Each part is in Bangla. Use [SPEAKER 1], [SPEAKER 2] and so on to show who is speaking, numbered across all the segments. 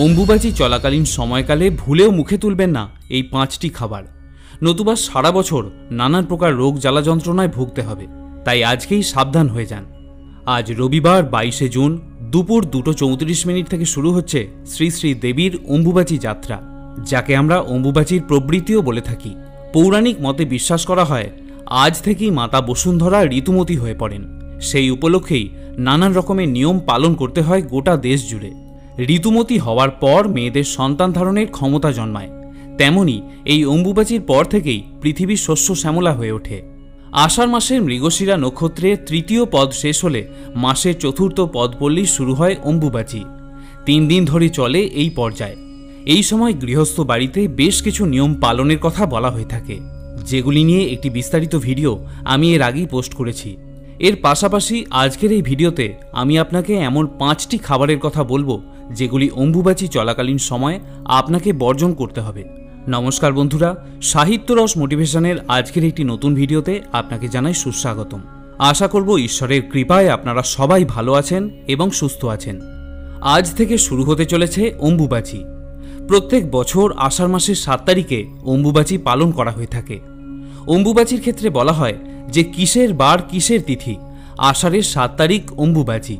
[SPEAKER 1] অম্বুবাচী চলাকালীন সময়কালে ভুলেও মুখে তুলবেন না এই 5টি খাবার, নতুবা সারা বছর নানান প্রকার রোগ জ্বালা যন্ত্রণায় ভুগতে হবে। তাই আজকেই সাবধান হয়ে যান। আজ রবিবার 22শে জুন দুপুর 2:34 থেকে শুরু হচ্ছে শ্রী শ্রী দেবীর অম্বুবাচী যাত্রা, যাকে আমরা অম্বুবাচীর প্রবৃত্তিও বলে থাকি। পৌরাণিক মতে বিশ্বাস করা হয় আজ থেকেই মাতা বসুন্ধরা ঋতুমতী হয়ে পড়েন। সেই উপলক্ষেই নানান রকমের নিয়ম পালন করতে হয় গোটা দেশ জুড়ে। ঋতুমতী হওয়ার পর মেয়েদের সন্তান ধারণের ক্ষমতা জন্মায়, তেমনি এই অম্বুবাচীর পর থেকেই পৃথিবী শস্য শ্যামলা হয়ে ওঠে। আষাঢ় মাসের মৃগশিরা নক্ষত্রের 3য় পদ শেষ হলে মাসের 4র্থ পদ পড়লেই শুরু হয় অম্বুবাচী। 3 দিন ধরে চলে এই পর্যায়। এই সময় গৃহস্থ বাড়িতে বেশ কিছু নিয়ম পালনের কথা বলা হয়ে থাকে, যেগুলি নিয়ে একটি বিস্তারিত ভিডিও আমি এর আগেই পোস্ট করেছি। এর পাশাপাশি আজকের এই ভিডিওতে আমি আপনাকে এমন 5টি খাবারের কথা বলবো যেগুলি অম্বুবাচী চলাকালীন সময় আপনাকে বর্জন করতে হবে। নমস্কার বন্ধুরা, সাহিত্যরস মোটিভেশনের আজকের একটি নতুন ভিডিওতে আপনাকে জানাই সুস্বাগতম। আশা করব ঈশ্বরের কৃপায় আপনারা সবাই ভালো আছেন এবং সুস্থ আছেন। আজ থেকে শুরু হতে চলেছে অম্বুবাচী। প্রত্যেক বছর আষাঢ় মাসের 7 তারিখে অম্বুবাচী পালন করা হয়ে থাকে। অম্বুবাচীর ক্ষেত্রে বলা হয় যে কিসের বার কিসের তিথি, আষাঢ়ের 7 তারিখ অম্বুবাচী,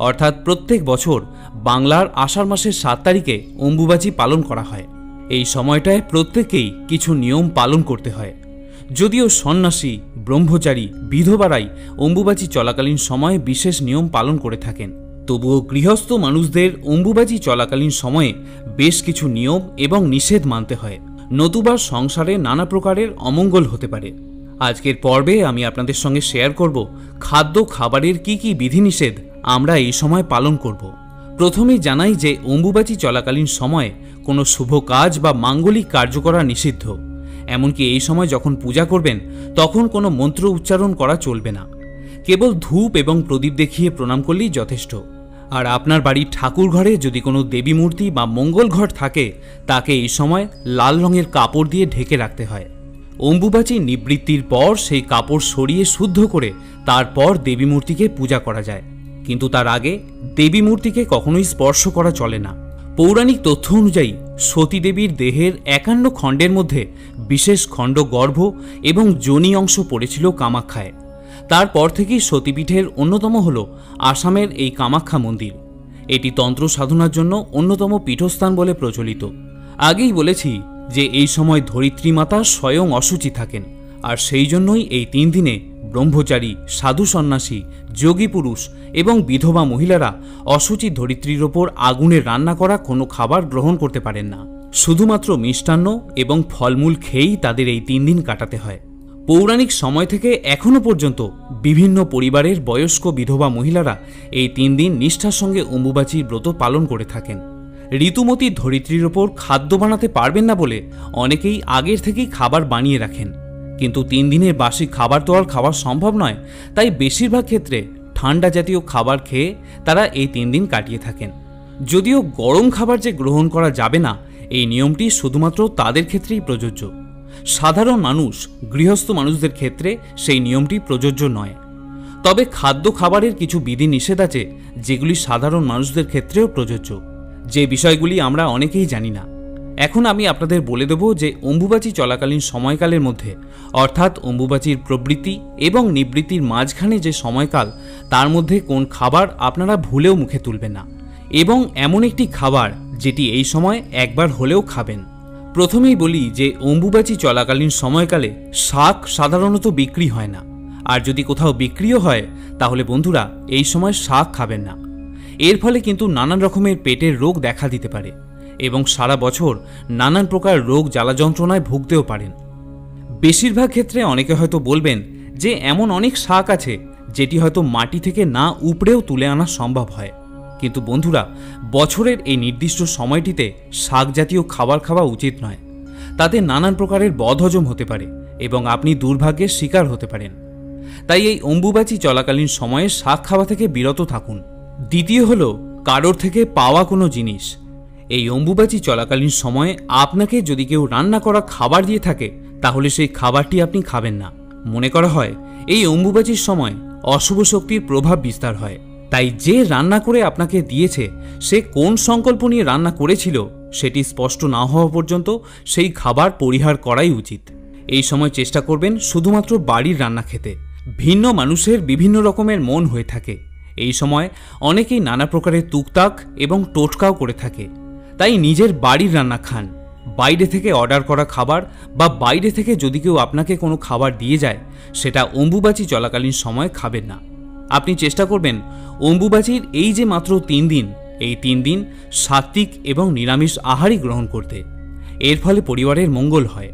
[SPEAKER 1] অর্থাৎ প্রত্যেক বছর বাংলার আষাঢ় মাসের 7 তারিখে অম্বুবাচী পালন করা হয়। এই সময়টায় প্রত্যেকেই কিছু নিয়ম পালন করতে হয়। যদিও সন্ন্যাসী, ব্রহ্মচারী, বিধবারাই অম্বুবাচী চলাকালীন সময়ে বিশেষ নিয়ম পালন করে থাকেন, তবুও গৃহস্থ মানুষদের অম্বুবাচী চলাকালীন সময়ে বেশ কিছু নিয়ম এবং নিষেধ মানতে হয়, নতুবা সংসারে নানা প্রকারের অমঙ্গল হতে পারে। আজকের পর্বে আমি আপনাদের সঙ্গে শেয়ার করব খাবারের কি কি বিধিনিষেধ আমরা এই সময় পালন করব। প্রথমেই জানাই যে অম্বুবাচী চলাকালীন সময়ে কোনো শুভ কাজ বা মাঙ্গলিক কার্য করা নিষিদ্ধ। এমনকি এই সময় যখন পূজা করবেন তখন কোনো মন্ত্র উচ্চারণ করা চলবে না। কেবল ধূপ এবং প্রদীপ দেখিয়ে প্রণাম করলেই যথেষ্ট। আর আপনার বাড়ির ঠাকুর ঘরে যদি কোনো দেবী মূর্তি বা মঙ্গল ঘট থাকে, তাকে এই সময় লাল রঙের কাপড় দিয়ে ঢেকে রাখতে হয়। অম্বুবাচী নিবৃত্তির পর সেই কাপড় সরিয়ে শুদ্ধ করে তারপর দেবী মূর্তিকে পূজা করা যায়, কিন্তু তার আগে দেবী মূর্তিকে কখনোই স্পর্শ করা চলে না। পৌরাণিক তথ্য অনুযায়ী সতী দেবীর দেহের 51 খণ্ডের মধ্যে বিশেষ খণ্ড গর্ভ এবং যোনি অংশ পড়েছিল কামাখ্যায়। তারপর থেকেই সতীপীঠের অন্যতম হল আসামের এই কামাখ্যা মন্দির। এটি তন্ত্র সাধনার জন্য অন্যতম পীঠস্থান বলে প্রচলিত। আগেই বলেছি যে এই সময় ধরিত্রী মাতা স্বয়ং অশুচি থাকেন, আর সেই জন্যই এই 3 দিনে ব্রহ্মচারী, সাধু সন্ন্যাসী, যোগী পুরুষ এবং বিধবা মহিলারা অশুচি ধরিত্রীর ওপর আগুনে রান্না করা কোনো খাবার গ্রহণ করতে পারেন না। শুধুমাত্র মিষ্টান্ন এবং ফলমূল খেয়েই তাদের এই 3 দিন কাটাতে হয়। পৌরাণিক সময় থেকে এখনো পর্যন্ত বিভিন্ন পরিবারের বয়স্ক বিধবা মহিলারা এই 3 দিন নিষ্ঠার সঙ্গে অম্বুবাচীর ব্রত পালন করে থাকেন। ঋতুমতী ধরিত্রীর ওপর খাদ্য বানাতে পারবেন না বলে অনেকেই আগের থেকেই খাবার বানিয়ে রাখেন, কিন্তু 3 দিনের বাসি খাবার তো আর খাওয়া সম্ভব নয়। তাই বেশিরভাগ ক্ষেত্রে ঠান্ডা জাতীয় খাবার খেয়ে তারা এই 3 দিন কাটিয়ে থাকেন। যদিও গরম খাবার যে গ্রহণ করা যাবে না, এই নিয়মটি শুধুমাত্র তাদের ক্ষেত্রেই প্রযোজ্য। সাধারণ মানুষ, গৃহস্থ মানুষদের ক্ষেত্রে সেই নিয়মটি প্রযোজ্য নয়। তবে খাবারের কিছু বিধি নিষেধ আছে যেগুলি সাধারণ মানুষদের ক্ষেত্রেও প্রযোজ্য, যে বিষয়গুলি আমরা অনেকেই জানি না। এখন আমি আপনাদের বলে দেব যে অম্বুবাচী চলাকালীন সময়কালের মধ্যে, অর্থাৎ অম্বুবাচীর প্রবৃত্তি এবং নিবৃত্তির মাঝখানে যে সময়কাল, তার মধ্যে কোন খাবার আপনারা ভুলেও মুখে তুলবেন না, এবং এমন একটি খাবার যেটি এই সময় একবার হলেও খাবেন। প্রথমেই বলি যে অম্বুবাচী চলাকালীন সময়কালে শাক সাধারণত বিক্রি হয় না, আর যদি কোথাও বিক্রিও হয় তাহলে বন্ধুরা এই সময় শাক খাবেন না। এর ফলে কিন্তু নানান রকমের পেটের রোগ দেখা দিতে পারে এবং সারা বছর নানান প্রকার রোগ জ্বালা যন্ত্রণায় ভুগতেও পারেন। বেশিরভাগ ক্ষেত্রে অনেকে হয়তো বলবেন যে এমন অনেক শাক আছে যেটি হয়তো মাটি থেকে না উপড়েও তুলে আনা সম্ভব হয়, কিন্তু বন্ধুরা বছরের এই নির্দিষ্ট সময়টিতে শাক জাতীয় খাবার খাওয়া উচিত নয়। তাতে নানান প্রকারের বদহজম হতে পারে এবং আপনি দুর্ভাগ্যের শিকার হতে পারেন। তাই এই অম্বুবাচী চলাকালীন সময়ে শাক খাওয়া থেকে বিরত থাকুন। দ্বিতীয় হলো কারোর থেকে পাওয়া কোনো জিনিস। এই অম্বুবাচী চলাকালীন সময়ে আপনাকে যদি কেউ রান্না করা খাবার দিয়ে থাকে, তাহলে সেই খাবারটি আপনি খাবেন না। মনে করা হয় এই অম্বুবাচীর সময় অশুভ শক্তির প্রভাব বিস্তার হয়, তাই যে রান্না করে আপনাকে দিয়েছে সে কোন সংকল্প নিয়ে রান্না করেছিল সেটি স্পষ্ট না হওয়া পর্যন্ত সেই খাবার পরিহার করাই উচিত। এই সময় চেষ্টা করবেন শুধুমাত্র বাড়ির রান্না খেতে। ভিন্ন মানুষের বিভিন্ন রকমের মন হয়ে থাকে। এই সময় অনেকেই নানা প্রকারের তুকতাক এবং টোটকাও করে থাকে। তাই নিজের বাড়ির রান্না খান। বাইরে থেকে অর্ডার করা খাবার বা বাইরে থেকে যদি কেউ আপনাকে কোনো খাবার দিয়ে যায় সেটা অম্বুবাচী চলাকালীন সময় খাবেন না। আপনি চেষ্টা করবেন অম্বুবাচীর এই যে মাত্র 3 দিন, এই 3 দিন সাত্ত্বিক এবং নিরামিষ আহারই গ্রহণ করতে। এর ফলে পরিবারের মঙ্গল হয়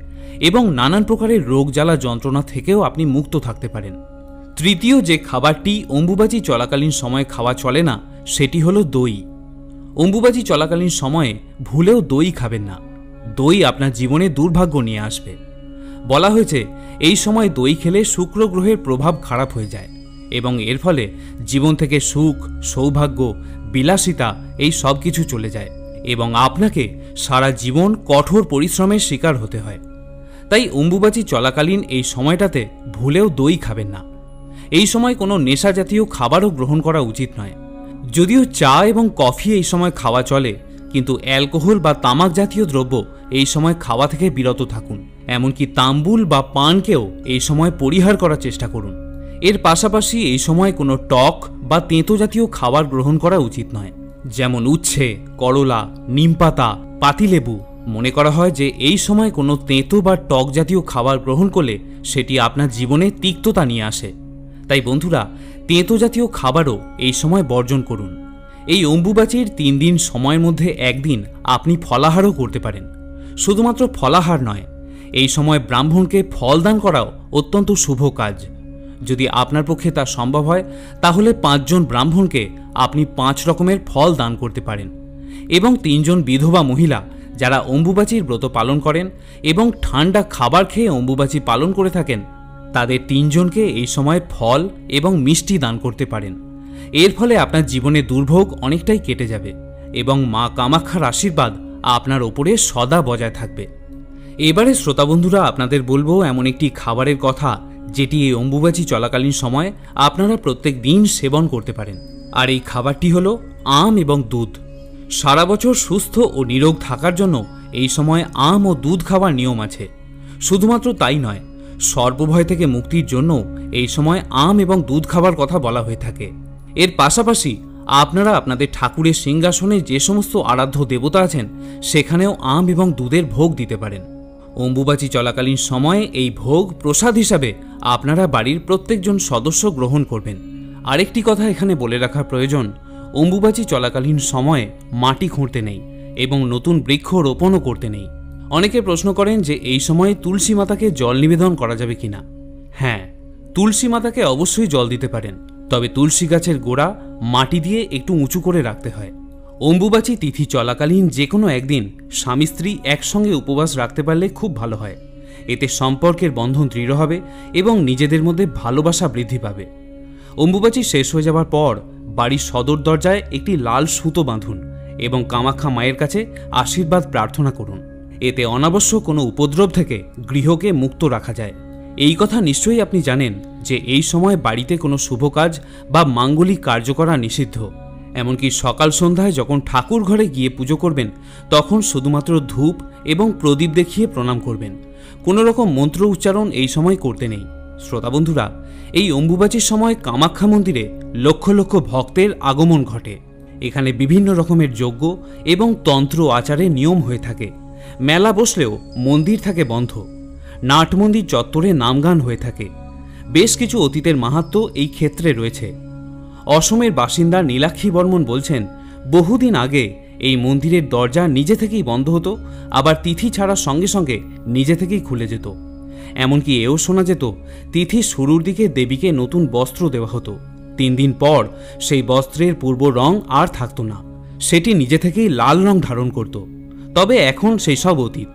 [SPEAKER 1] এবং নানান প্রকারের রোগ জ্বালা যন্ত্রণা থেকেও আপনি মুক্ত থাকতে পারেন। তৃতীয় যে খাবারটি অম্বুবাচী চলাকালীন সময় খাওয়া চলে না সেটি হলো দই। অম্বুবাচী চলাকালীন সময়ে ভুলেও দই খাবেন না। দই আপনার জীবনে দুর্ভাগ্য নিয়ে আসবে। বলা হয়েছে এই সময় দই খেলে শুক্র গ্রহের প্রভাব খারাপ হয়ে যায় এবং এর ফলে জীবন থেকে সুখ, সৌভাগ্য, বিলাসিতা এই সব কিছু চলে যায় এবং আপনাকে সারা জীবন কঠোর পরিশ্রমের শিকার হতে হয়। তাই অম্বুবাচী চলাকালীন এই সময়টাতে ভুলেও দই খাবেন না। এই সময় কোনো নেশা জাতীয় খাবারও গ্রহণ করা উচিত নয়। যদিও চা এবং কফি এই সময় খাওয়া চলে, কিন্তু অ্যালকোহল বা তামাক জাতীয় দ্রব্য এই সময় খাওয়া থেকে বিরত থাকুন। এমনকি তাম্বুল বা পানকেও এই সময় পরিহার করার চেষ্টা করুন। এর পাশাপাশি এই সময় কোনো টক বা তেঁতো জাতীয় খাবার গ্রহণ করা উচিত নয়, যেমন উচ্ছে, করলা, নিমপাতা, পাতিলেবু। মনে করা হয় যে এই সময় কোনো তেঁতো বা টক জাতীয় খাবার গ্রহণ করলে সেটি আপনার জীবনে তিক্ততা নিয়ে আসে। তাই বন্ধুরা, তেঁতো জাতীয় খাবারও এই সময় বর্জন করুন। এই অম্বুবাচীর 3 দিন সময়ের মধ্যে একদিন আপনি ফলাহারও করতে পারেন। শুধুমাত্র ফলাহার নয়, এই সময় ব্রাহ্মণকে ফল দান করাও অত্যন্ত শুভ কাজ। যদি আপনার পক্ষে তা সম্ভব হয় তাহলে 5 জন ব্রাহ্মণকে আপনি 5 রকমের ফল দান করতে পারেন এবং 3 জন বিধবা মহিলা যারা অম্বুবাচীর ব্রত পালন করেন এবং ঠান্ডা খাবার খেয়ে অম্বুবাচী পালন করে থাকেন তাদের 3 জনকে এই সময় ফল এবং মিষ্টি দান করতে পারেন। এর ফলে আপনার জীবনে দুর্ভোগ অনেকটাই কেটে যাবে এবং মা কামাখ্যার আশীর্বাদ আপনার ওপরে সদা বজায় থাকবে। এবারে শ্রোতা বন্ধুরা, আপনাদের বলবো এমন একটি খাবারের কথা যেটি এই অম্বুবাচী চলাকালীন সময় আপনারা প্রত্যেক দিন সেবন করতে পারেন। আর এই খাবারটি হলো আম এবং দুধ। সারা বছর সুস্থ ও নিরোগ থাকার জন্য এই সময় আম ও দুধ খাওয়ার নিয়ম আছে। শুধুমাত্র তাই নয়, সর্বভয় থেকে মুক্তির জন্য এই সময় আম এবং দুধ খাবার কথা বলা হয়ে থাকে। এর পাশাপাশি আপনারা আপনাদের ঠাকুরের সিংহাসনে যে সমস্ত আরাধ্য দেবতা আছেন সেখানেও আম এবং দুধের ভোগ দিতে পারেন। অম্বুবাচী চলাকালীন সময়ে এই ভোগ প্রসাদ হিসাবে আপনারা বাড়ির প্রত্যেকজন সদস্য গ্রহণ করবেন। আরেকটি কথা এখানে বলে রাখা প্রয়োজন, অম্বুবাচী চলাকালীন সময়ে মাটি খুঁড়তে নেই এবং নতুন বৃক্ষ রোপণও করতে নেই। অনেকে প্রশ্ন করেন যে এই সময়ে তুলসী মাতাকে জল নিবেদন করা যাবে কিনা। হ্যাঁ, তুলসী মাতাকে অবশ্যই জল দিতে পারেন, তবে তুলসী গাছের গোড়া মাটি দিয়ে একটু উঁচু করে রাখতে হয়। অম্বুবাচী তিথি চলাকালীন যে কোনো একদিন স্বামী স্ত্রী একসঙ্গে উপবাস রাখতে পারলে খুব ভালো হয়। এতে সম্পর্কের বন্ধন দৃঢ় হবে এবং নিজেদের মধ্যে ভালোবাসা বৃদ্ধি পাবে। অম্বুবাচী শেষ হয়ে যাবার পর বাড়ির সদর দরজায় একটি লাল সুতো বাঁধুন এবং কামাখ্যা মায়ের কাছে আশীর্বাদ প্রার্থনা করুন। এতে অনাবশ্যক কোনো উপদ্রব থেকে গৃহকে মুক্ত রাখা যায়। এই কথা নিশ্চয়ই আপনি জানেন যে এই সময় বাড়িতে কোনো শুভ কাজ বা মাঙ্গলিক কার্য করা নিষিদ্ধ। এমনকি সকাল সন্ধ্যায় যখন ঠাকুর ঘরে গিয়ে পুজো করবেন তখন শুধুমাত্র ধূপ এবং প্রদীপ দেখিয়ে প্রণাম করবেন। কোনো রকম মন্ত্র উচ্চারণ এই সময় করতে নেই। শ্রোতা বন্ধুরা, এই অম্বুবাচীর সময় কামাখ্যা মন্দিরে লক্ষ লক্ষ ভক্তের আগমন ঘটে। এখানে বিভিন্ন রকমের যজ্ঞ এবং তন্ত্র আচারের নিয়ম হয়ে থাকে। মেলা বসলেও মন্দির থাকে বন্ধ। নাট মন্দির চত্বরে নামগান হয়ে থাকে। বেশ কিছু অতীতের মাহাত্ম্য এই ক্ষেত্রে রয়েছে। অসমের বাসিন্দা নীলাক্ষী বর্মন বলছেন, বহুদিন আগে এই মন্দিরের দরজা নিজে থেকেই বন্ধ হতো, আবার তিথি ছাড়ার সঙ্গে সঙ্গে নিজে থেকেই খুলে যেত। এমনকি এও শোনা যেত তিথি শুরুর দিকে দেবীকে নতুন বস্ত্র দেওয়া হতো। 3 দিন পর সেই বস্ত্রের পূর্ব রং আর থাকতো না, সেটি নিজে থেকেই লাল রং ধারণ করত। তবে এখন সেই সব অতীত।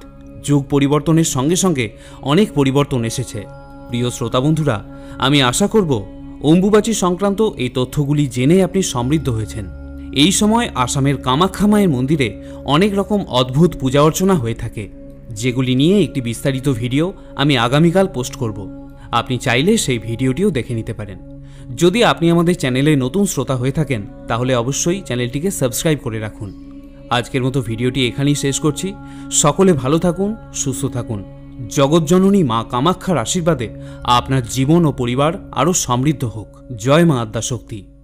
[SPEAKER 1] যুগ পরিবর্তনের সঙ্গে সঙ্গে অনেক পরিবর্তন এসেছে। প্রিয় শ্রোতা বন্ধুরা, আমি আশা করব অম্বুবাচী সংক্রান্ত এই তথ্যগুলি জেনে আপনি সমৃদ্ধ হয়েছেন। এই সময় আসামের কামাখ্যা মায়ের মন্দিরে অনেক রকম অদ্ভুত পূজা অর্চনা হয়ে থাকে, যেগুলি নিয়ে একটি বিস্তারিত ভিডিও আমি আগামীকাল পোস্ট করব। আপনি চাইলে সেই ভিডিওটিও দেখে নিতে পারেন। যদি আপনি আমাদের চ্যানেলে নতুন শ্রোতা হয়ে থাকেন তাহলে অবশ্যই চ্যানেলটিকে সাবস্ক্রাইব করে রাখুন। আজকের মতো ভিডিওটি এখানেই শেষ করছি। সকলে ভালো থাকুন, সুস্থ থাকুন। জগৎজননী মা কামাখ্যার আশীর্বাদে আপনার জীবন ও পরিবার আরও সমৃদ্ধ হোক। জয় মা আদ্যাশক্তি।